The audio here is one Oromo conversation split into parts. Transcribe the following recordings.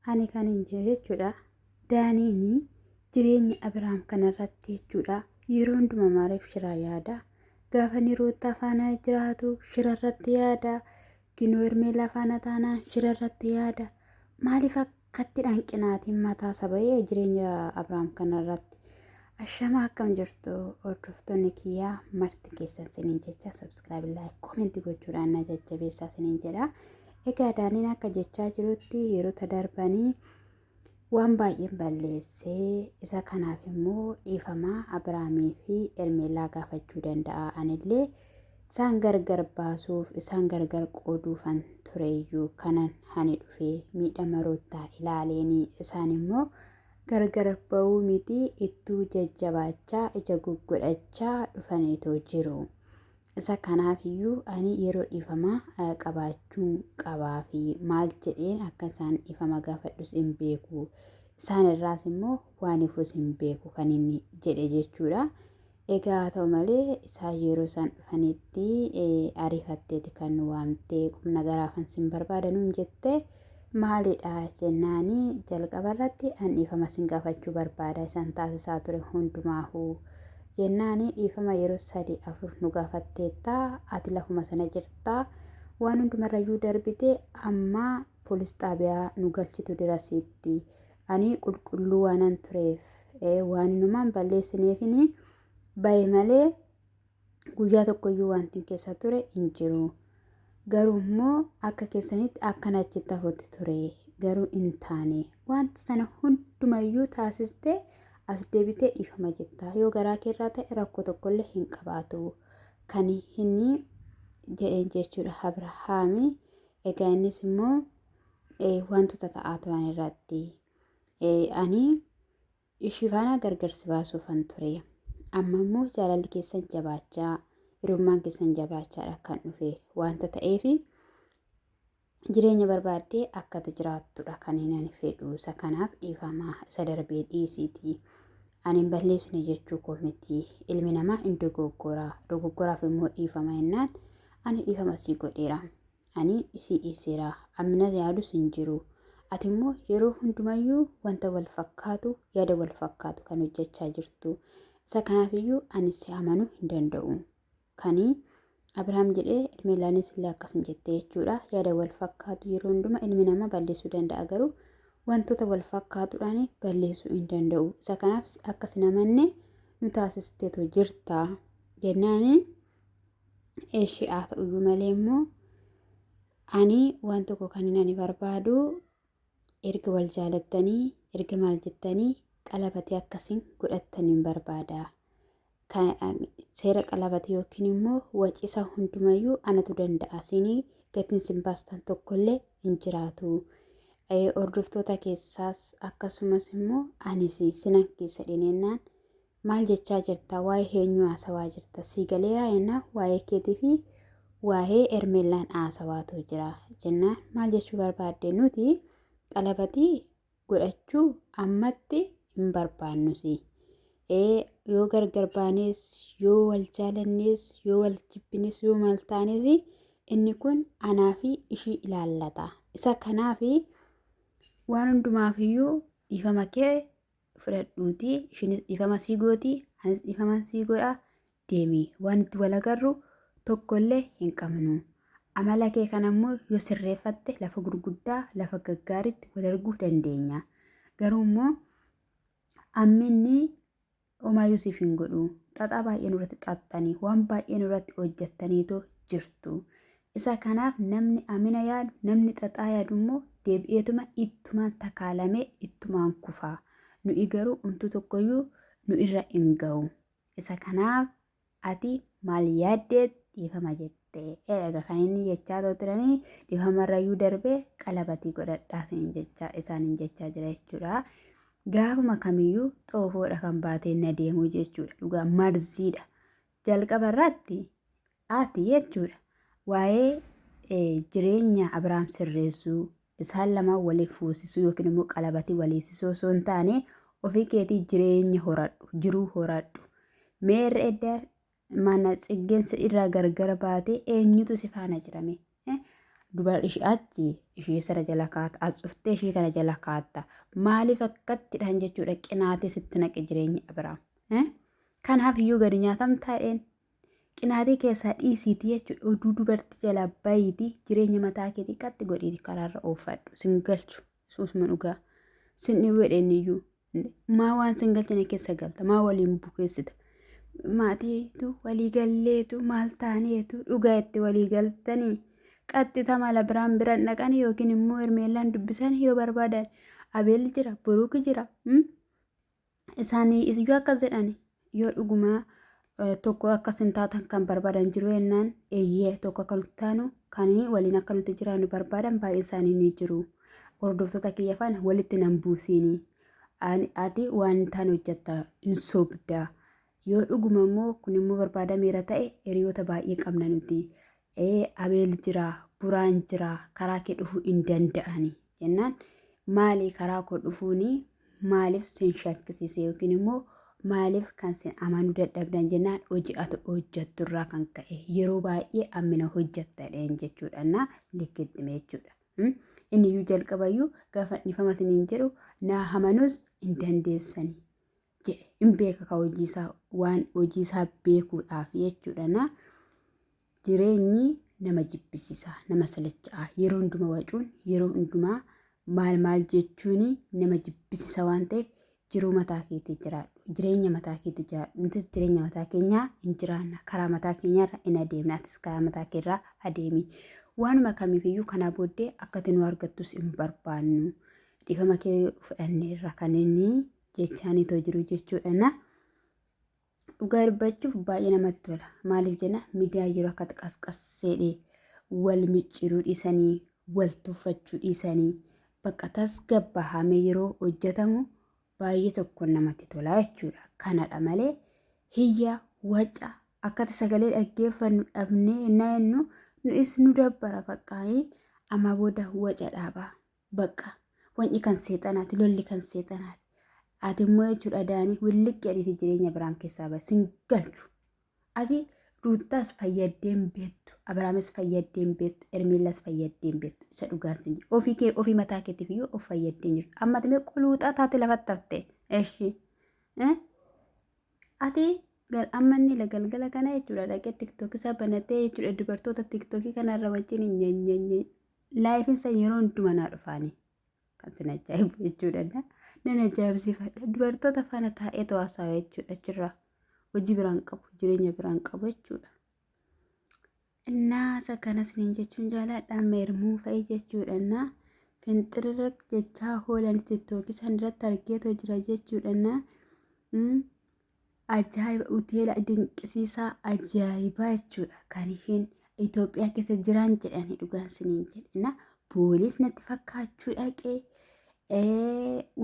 ani kan hin jiru jechuudha. Daaniin jireenya Abiraam kanarratti jechuudha. Yeroo hundumaa maaliif shira yaada? Gaafa Niruutti afaana jiraatu shirarratti yaada. Ginoo Hermeelaa faana taanaan shirarratti yaada. Maaliif akkatti dhanqinaatiin mataa saba'ee jireenya Abiraam kanarratti? Ashama akkam jirtu hordoftoonni kiyyaa marti keessan siniin jecha subscribe like comment gochuudhaan na jajjabeessaa siniin jedha. Egaa Daaniin akka jechaa jirutti yeroo darbanii waan baay'een balleessee isa kanaaf immoo dhiifamaa Abiraamii fi Hermeelaa gaafachuu danda'a. Anillee isaan gargar baasuuf isaan gargar qooduufan tureeyyuu kanan hani dhufee miidhama roottaa ilaaleenii isaan immoo gargar ba'uu miti ittuu jajjabaachaa ija guggodhachaa dhufaniitoo jiru. Isa kanaafiyyuu ani yeroo dhiifamaa qabaachuu qabaa fi maal jedheen akka isaan dhiifama gaafadhus hin beeku. Isaan irraas immoo waan ifus hin beeku kan inni jedhe jechuudha. Egaa haa ta'u malee isaan yeroo isaan dhufanitti ariifatteeti kan nu waamtee qubna garaafan sin barbaadanuun jettee maalidha jennaanii jalqabarratti an dhiifama sin gaafachuu barbaada isaan taasisaa ture hundumaahuu jennaanii dhiifama yeroo 3-4 nu gaafatteettaa ati lafuma sana jirtaa waan hundumarrayyuu darbite amma poolis xaabiyaa nu galchitu dirasiitti ani qulqulluu waanan tureef waan numaan balleessineefini bahe malee guyyaa tokkoyyuu wanti keessa ture hin jiru. Garuu immoo akka keessanitti akkana achitti hafuutti ture garuu hin taane wanti sana hundumayyuu taasistee as deebitee dhiifama jettaa yoo garaa keerraa ta'e rakkoo tokkollee hin qabaatu kan inni jedheen jechuudha Abrahaami. Egaa innis immoo wantoota ta'aa turan irratti ani ishii faana gargarsi baasuufan ture amma immoo jaalalli keessan jabaachaa hirummaan keessan jabaachaadha kan dhufe wanta ta'eefi jireenya barbaaddee akkatu jiraattudha kan inni fedhu. Isa kanaaf dhiifamaa isa darbee dhiisiiti. Ani hin balleessine jechuu koo miti. Ilmi namaa hin dogoggoraaf immoo dhiifama jennaan ani dhiifama sii godheera. Ani sii dhiiseera. Ammina yaadus hin jiru. Ati immoo yeroo hundumayyuu wanta wal fakkaatu yaada wal fakkaatu kan hojjechaa jirtu. Isa kanaafiyyuu ani si amanuu hin danda'u. Kanii Abiraam jedhee Hermeelaanis illee akkasuma jettee jechuudha. Yaada wal fakkaatu yeroo hundumaa ilmi namaa balleessuu danda'a garuu wantoota wal fakkaatuudhaan balleessuu hin danda'u. Isa kanaaf akkas namanne nu taasisteetu jirta jennaani eeshii haa ta'uyyuu malee immoo ani waan tokko kan ani barbaadu erga wal jaalattanii erga maal jettanii qalabatee akkasiin godhattaniin barbaada. Seera qalabatee yookiin immoo wacisa hundumayyuu anatu danda'a siinii gatiin sin baastan tokkollee hin jiraatu. Hordoftoota keessaas akkasumas immoo anis sinan keessa dhineennaan maal jechaa jirta waa'ee eenyu haasawaa jirta sii galeeraa jennaan waa'ee keetii fi waa'ee Hermeelaan haasawaatu jira jennaan maal jechuu barbaadde nuti qalabatii godhachuu ammatti hin barbaannusi. Yoo gargar baanes yoo wal jaalannes yoo wal jibbines yoo maal taanes inni kun anaa fi ishii ilaallata. Isa kanaafi waan hundumaafiyyuu dhiifama kee fudhadhuuti ishiinis dhiifama sii gooti anis dhiifama sii godha deemi wanti wal agarru tokkollee hin qabnu. Amala kee kanammoo yoo sirreeffatte lafa gurguddaa lafa gaggaariitti wal arguu dandeenya. Garuu immoo amminni Omaayyuu siif hin godhu. Xaxaa baay'ee nurratti xaxxanii waan baay'ee nurratti hojjettaniitoo jirtu. Isa kanaaf namni amina yaadu namni xaxaa yaadu immoo deebi'eetuma ittumaan takaalamee ittumaan kufaa. Nuyi garuu umtuu tokkoyyuu nu irra hin ga'u. Isa kanaaf ati maal yaaddee dhiifama jettee eega kan inni jechaa turanii dhiifamarrayyuu darbee qalabatii godhadhaa isaaniin jechaa jira jechuudha. Gaafuma kamiyyuu xoofoodha kan baatee na deemu jechuudha. Dhugaa marziidha. Jalqaba irratti ati jechuudha. Waa'ee jireenya Abiraam sirreessuu isaan lamaan waliif fuusisuu yookiin immoo qalabatii waliisisuu osoo hin taane ofii keetii jireenya horadhu jiruu horadhu. Meerre edda mana xiggeensa irraa gargar baatee eenyutu si faana jirame? dubar ishee achi ishee sana jala kaata as dhuftee ishee kana jala kaatta maaliif akkattidhaan jechuudha qinaatee sitti naqe jireenya Abiraam. Kanaaf iyyuu gadi nyaatamtaadheen qinaatee keessaa dhiisiiti jechuudha oduu dubartii jala bayiiti jireenya mataa keetii qatti godhiiti karaarra oofadhu sin galchu suusuma dhugaa sin dhiwedheen iyyuu maa waan sin galchine keessa galta maa waliin bukeessita maatiitu walii galleetu maal taaneetu dhugaa itti walii galtanii. Qaxxita mala biraan biran dhaqanii yookiin immoo Hermeellaan dubbisan yoo barbaadan Abeel jira Buruuk jira isaanii iyyuu akkas jedhan yoo dhugumaa tokko akkas hin taatan kan barbaadan jiru yennaan eeyyee tokko akka nuti taanu kan waliin akka nuti jiraannu barbaadan baay'een isaanii ni jiru. Hordoftoota kiyya faana walitti nan buusiini ati waan taan hojjetta hin sobdaa yoo dhuguma immoo kun immoo barbaadameera ta'e hiriyoota baay'ee qabna nuti. Abeel jira Buraan jira karaa kee dhufuu hin danda'ani jennaan maali karaa koo dhufuuni maaliif sin shakkisiise yookiin immoo maaliif kan sin amanuu dadhabdan jennaan hojii ati hojjetturraa kan ka'e yeroo baay'ee ammina hojjettadheen jechuudha na likkitime jechuudha. Inni iyyuu jalqabayyuu gaafa dhifama siniin jedhu naa amanuus hin dandeessani jedhe hin beeka ka hojiisaa waan hojiisaa beekuudhaaf jechuudha na. Jireenyi nama jibbisiisa nama salachaa yeroo hundumaa wacuun yeroo hundumaa maal jechuun nama jibbisiisa waan ta'eef jiruu mataa keetii jiraadhu jireenya mataa keetii jiraadhu nutis jireenya mataa keenyaa hin jiraanna karaa mataa keenyaarra hin adeemna atis karaa mataa keerraa adeemi waanuma kamiifiyyuu kanaa booddee akkati nu argattus hin barbaannu dhifama kee fudhanneerra kan inni jechaanitoo jiru jechuudha na. Dhugaa dubbachuuf baay'ee namatti tola maaliif jenna miidiyaa yeroo akka qasqasseedhe wal micciruu dhiisanii wal tuffachuu dhiisanii bakka tasgabbaa'amee yeroo hojjetamu baay'ee tokko namatti tola jechuudha. Kanadha malee hiyya waca akkati sagalee dhaggeeffannu dhabnee naannu nu'is nu dabbara faqqaa'ee amma booda waca dhaabaa bakka wanni kan seexanaati lolli kan seexanaati. Ati immoo jechuudha daanii williqqee adiiti jireenya Abiraam keessaa bahe sin galchu. Ati Ruutaas fayyaddeen beektu Abiraamis fayyaddeen beektu Hermeellaas fayyaddeen beektu isa dhugaan sin jiru ofii mataa keetiif iyyuu of fayyaddeen jiru amma timee quluuxaa taate lafatti hafte eeshi ati amma inni galgala kana jechuudha dhaqee tiktookii isaa banatee jechuudha dubartoota tiktookii kanarra wajjin laayifinsa yeroo hundumaa naa dhufaanii kan sin ajaa'ibu jechuudha. Nan ajaa'ibsiifadha dubartoota faana taa'ee tawaasaa jechuudha achirraa hojii biraan qabu jireenya biraan qabu jechuudha. Innaa isa kanas niin jechuun jaaladhaan meermuu fa'ii jechuudha innaa finxirra jechaa hoolan tiktookii san irratti argeetoo jira jechuudha innaa ajaa'iba hoteela dinqisiisaa ajaa'ibaa jechuudha kan isheen Itoophiyaa keessa jiran jedhanii dhugaan siniin jedhina poolis natti fakkaachuu dhaqee.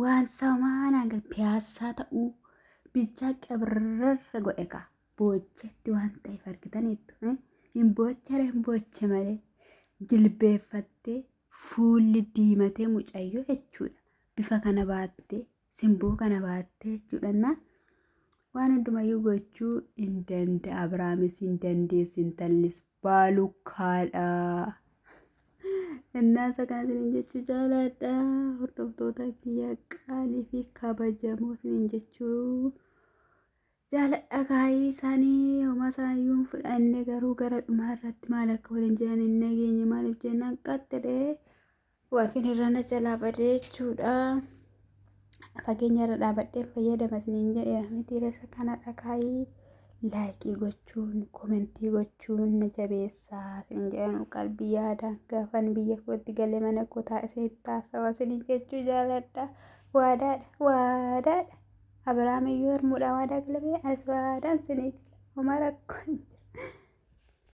Waan samaanaa gal piyaasaa ta'uu bichaa qabrarra godhe ka boochetti waan ta'eef argitaniittu hin booche malee jilbeeffattee fuulli diimatee mucayyoo jechuudha bifa kana baattee simboo kana baattee jechuudha waan hundumayyuu gochuu hin danda'a Abiraamis hin dandeessi intallis baalukkaadha. Innaasa kana siniin jechuu jaaladha hordoftoota kiyya qaalii fi kabajamoo siniin jechuu jaaladha kaayii isaanii homaa isaayyuu fudhanne garuu gara dhumaa irratti maal akka waliin jiran hin nageenye maaliif jennaan qaxxadhee waafin irra na jalaa badee jechuudha. Fageenya irra dhaabadhee fayyadama siniin jedhee miti rasa kanadha kaayii. Laayikii gochuun komentii gochuun na jabeessaa sin jedhanu qalbii yaadaan gaafan biyya kootti galee mana koo taa'isee taasisaa siniin jechuu jaaladha. Waadaadha Abiraam iyyuu hirmuudhaan waadaa galabee anis waadaan sinii homaa rakkoon jira.